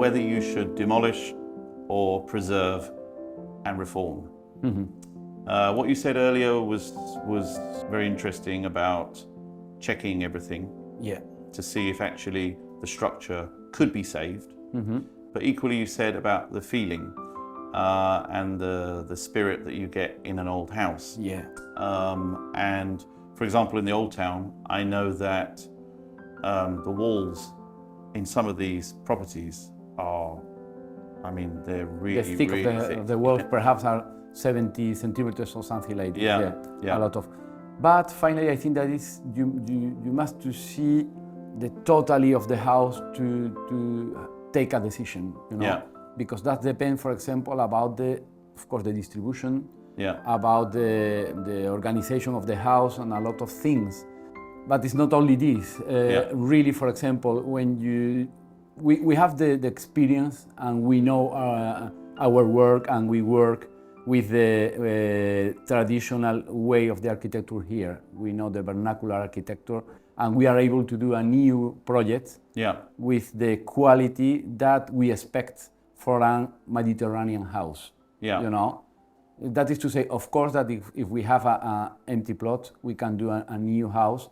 whether you should demolish or preserve and reform. What you said earlier was very interesting about checking everything to see if actually the structure could be saved. But equally you said about the feeling and the spirit that you get in an old house. And for example, in the old town, I know that the walls in some of these properties are, I mean, they're really, the thick really of the walls perhaps are 70 centimeters or something like that. Yeah. A lot of. But finally, I think that is you must to see the totality of the house to take a decision. You know, because that depends, for example, about of course, the distribution. About the organization of the house and a lot of things. But it's not only this. Really, for example, when we have the experience and we know our work and we work with the traditional way of the architecture here. We know the vernacular architecture and we are able to do a new project with the quality that we expect for a Mediterranean house. You know? That is to say, of course, that if we have an empty plot, we can do a new house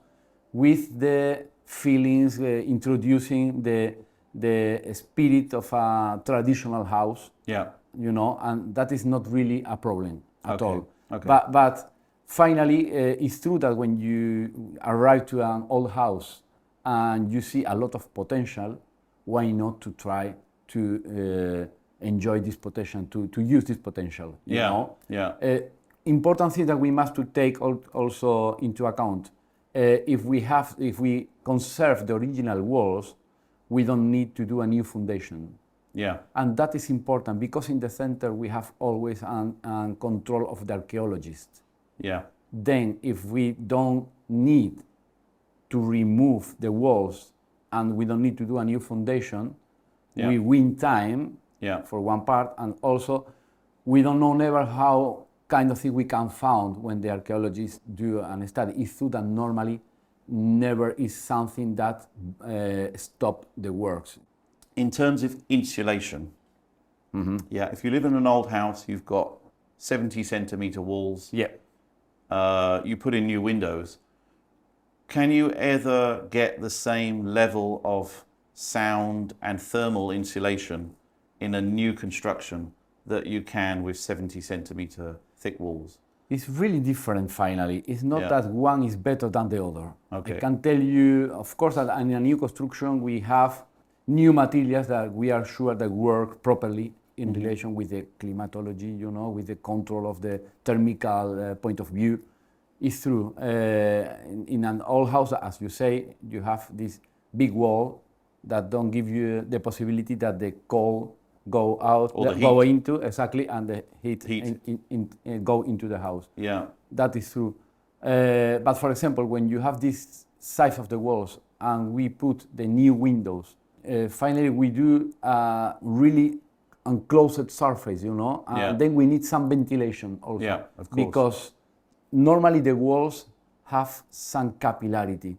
with the feelings, introducing the spirit of a traditional house. You know, and that is not really a problem at all. But finally, it's true that when you arrive to an old house and you see a lot of potential, why not to try to enjoy this potential, to use this potential, you know? Important thing that we must to take also into account. If we conserve the original walls, we don't need to do a new foundation. And that is important because in the center we have always an control of the archaeologists. Then if we don't need to remove the walls and we don't need to do a new foundation, we win time for one part, and also we don't know never how kind of thing we can found when the archaeologists do a study. It's true that normally never is something that stop the works. In terms of insulation, if you live in an old house, you've got 70 centimeter walls. You put in new windows. Can you ever get the same level of sound and thermal insulation in a new construction that you can with 70 centimeter thick walls? It's really different finally. It's not that one is better than the other. I can tell you, of course, that in a new construction we have new materials that we are sure that work properly in relation with the climatology, you know, with the control of the thermical point of view. It's true. In an old house, as you say, you have this big wall that don't give you the possibility that the cold go out, go into, and the heat go into the house. That is true. But for example, when you have this size of the walls and we put the new windows, finally we do a really enclosed surface, you know, and then we need some ventilation also. Of course. Because normally the walls have some capillarity.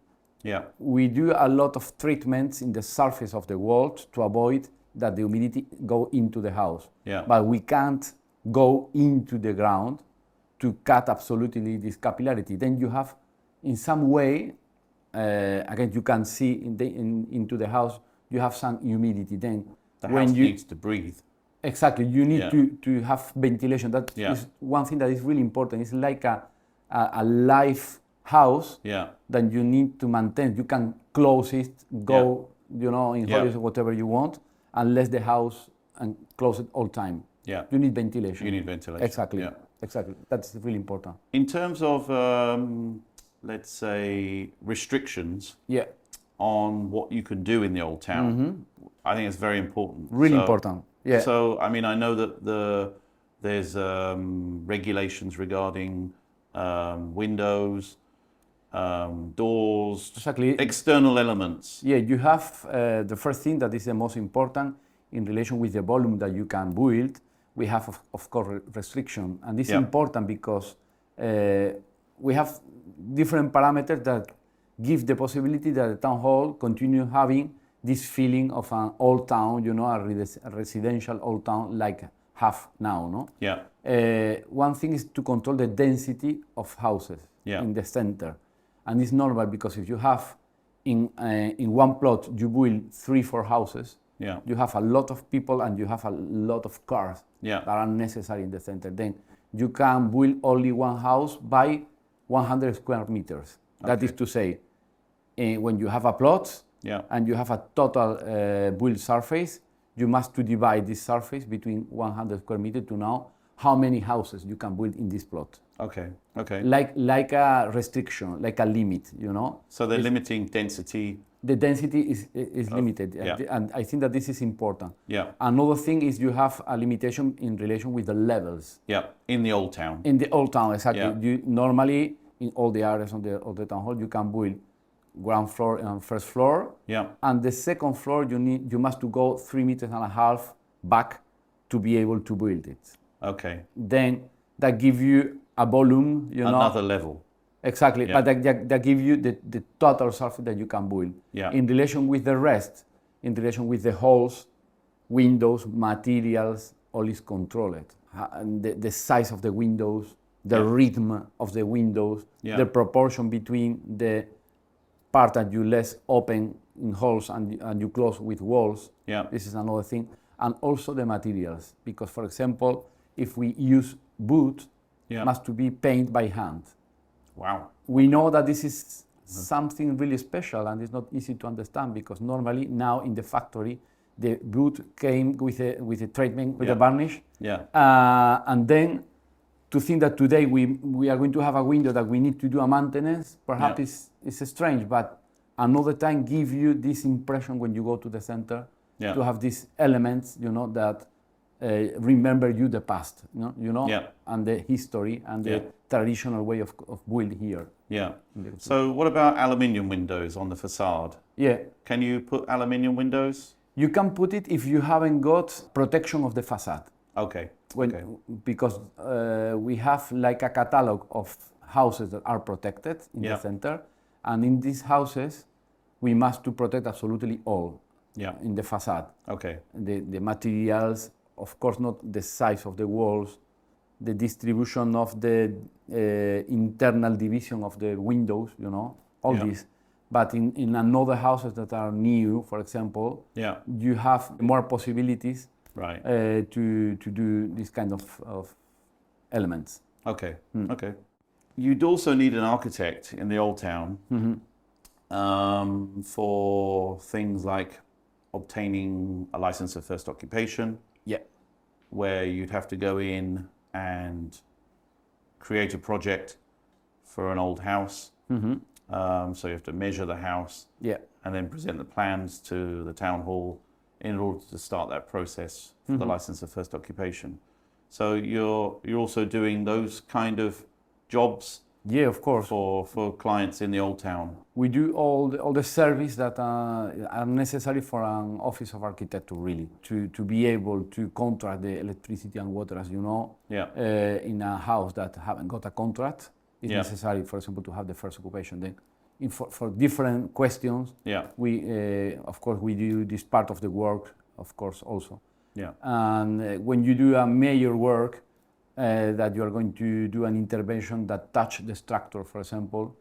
We do a lot of treatments in the surface of the walls to avoid that the humidity go into the house. But we can't go into the ground to cut absolutely this capillarity. Then you have, in some way, again, you can see into the house, you have some humidity. Then the house needs to breathe. Exactly, you need to have ventilation. That is one thing that is really important. It's like a live house that you need to maintain. You can close it, go, you know, in holidays or whatever you want, unless the house and close it all time. You need ventilation. You need ventilation. Exactly. Exactly. That's really important. In terms of, let's say, restrictions on what you can do in the old town, I think it's very important. Really important. So, I mean, I know that there's regulations regarding windows, doors, external elements. You have the first thing that is the most important in relation with the volume that you can build. We have, of course, restriction, and this is important because we have different parameters that give the possibility that the town hall continue having this feeling of an old town, you know, a residential old town like have now, no? Yeah. One thing is to control the density of houses in the center. And it's normal because if you have in one plot, you build 3-4 houses, you have a lot of people and you have a lot of cars that are necessary in the center. Then you can build only one house by 100 square meters. That is to say, when you have a plot and you have a total build surface, you must to divide this surface between 100 square meters to know how many houses you can build in this plot. Okay. Okay. Like a restriction, like a limit, you know. So they're limiting density. The density is limited, and I think that this is important. Yeah. Another thing is you have a limitation in relation with the levels. Yeah. In the old town. In the old town, exactly. Yeah. You normally in all the areas of the town hall, you can build ground floor and first floor. Yeah. And the second floor, you must to go 3.5 meters back to be able to build it. Okay. Then that give you a volume, you know. Another level. Exactly, but that give you the total surface that you can build. Yeah. In relation with the rest, in relation with the halls, windows, materials, all is controlled. And the size of the windows, the rhythm of the windows, the proportion between the part that you less open in halls and you close with walls. Yeah. This is another thing. And also the materials, because for example, if we use wood, must to be painted by hand. Wow. We know that this is something really special and it's not easy to understand because normally now in the factory the wood came with a treatment, with a varnish. Yeah. And then to think that today we are going to have a window that we need to do a maintenance, perhaps is strange, but another time give you this impression when you go to the center to have these elements, you know, that remember you the past, you know, and the history and the traditional way of build here. Yeah. So what about aluminium windows on the facade? Yeah. Can you put aluminium windows? You can put it if you haven't got protection of the facade. Okay. Because we have like a catalog of houses that are protected in the center, and in these houses we must to protect absolutely all in the facade. Okay. The materials, of course, not the size of the walls, the distribution of the internal division of the windows, you know, all this. But in another houses that are new, for example, you have more possibilities to do this kind of elements. Okay. Okay. You'd also need an architect in the old town for things like obtaining a license of first occupation. Where you'd have to go in and create a project for an old house. So you have to measure the house and then present the plans to the town hall in order to start that process for the license of first occupation. So you're also doing those kind of jobs. Yeah, of course. For clients in the old town. We do all the service that are necessary for an office of architecture, really, to be able to contract the electricity and water, as you know, in a house that haven't got a contract. It's necessary, for example, to have the first occupation. Then, for different questions, we of course we do this part of the work, of course, also. And when you do a major work, that you are going to do an intervention that touch the structure, for example,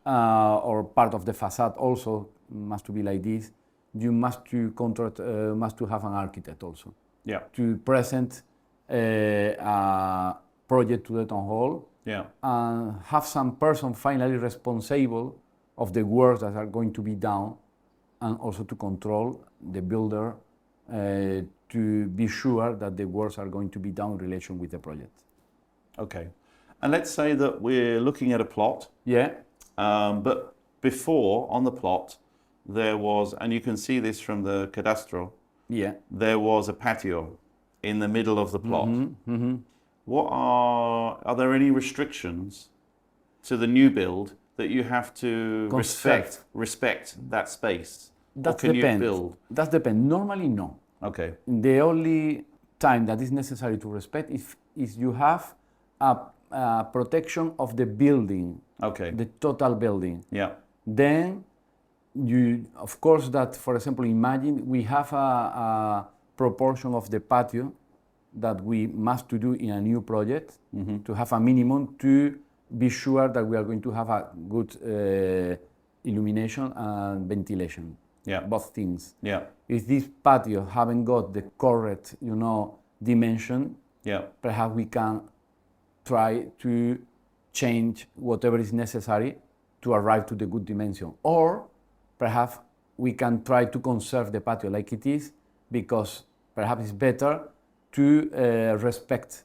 or part of the facade also must to be like this. You must to contract, must to have an architect also to present a project to the town hall and have some person finally responsible of the works that are going to be done, and also to control the builder to be sure that the works are going to be done in relation with the project. Okay. And let's say that we're looking at a plot. But before, on the plot, there was, and you can see this from the cadastro, there was a patio in the middle of the plot. What are there any restrictions to the new build that you have to respect that space? That can depends. You build? That depends. Normally, no. Okay. The only time that is necessary to respect is you have a protection of the building, the total building. Then of course, that, for example, imagine we have a proportion of the patio that we must to do in a new project to have a minimum to be sure that we are going to have a good illumination and ventilation. Yeah. Both things. Yeah. If this patio haven't got the correct, dimension, perhaps we can try to change whatever is necessary to arrive to the good dimension. Or perhaps we can try to conserve the patio like it is, because perhaps it's better to respect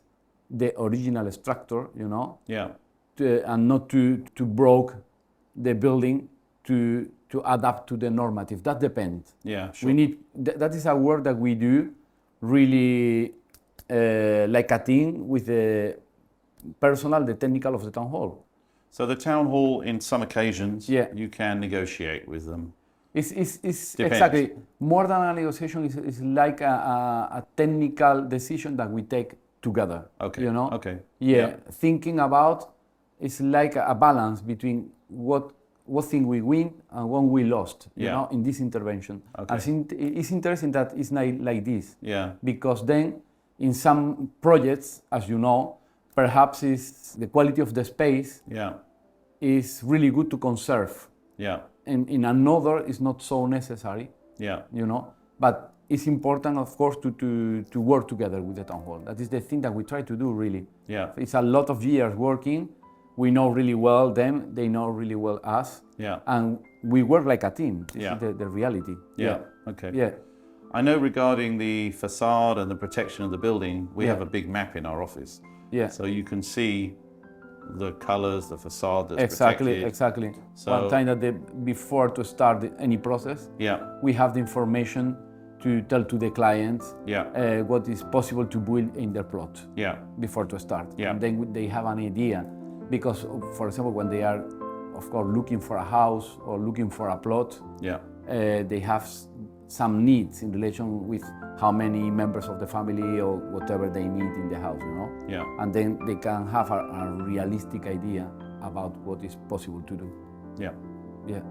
the original structure, and not to broke the building to adapt to the normative. That depends. Yeah, sure. We need that is a work that we do really like a team with the personal, the technical of the town hall. So the town hall, in some occasions, Yeah. you can negotiate with them. It's Depends. exactly more than a negotiation. Is like a technical decision that we take together. Okay. Okay. Yeah. Thinking about it's like a balance between what thing we win and what we lost. In this intervention. Okay. I think it's interesting that it's not like this. Yeah. Because then, in some projects, as you know, perhaps is the quality of the space. Yeah. Is really good to conserve. Yeah. And in another, it's not so necessary. Yeah. But it's important, of course, to work together with the town hall. That is the thing that we try to do, really. Yeah. It's a lot of years working. We know really well them. They know really well us. Yeah. And we work like a team. This Yeah. is the reality. Yeah. Okay. Yeah. I know regarding the facade and the protection of the building, we have a big map in our office. Yeah. So you can see the colors, the facade that's Exactly. protected. So- One time that before to start any process, Yeah. we have the information to tell to the clients Yeah. what is possible to build in their plot Yeah. before to start. Yeah. And then they have an idea. Because, for example, when they are, of course, looking for a house or looking for a plot, Yeah. they have some needs in relation with how many members of the family or whatever they need in the house, Yeah. And then they can have a realistic idea about what is possible to do. Yeah. Yeah.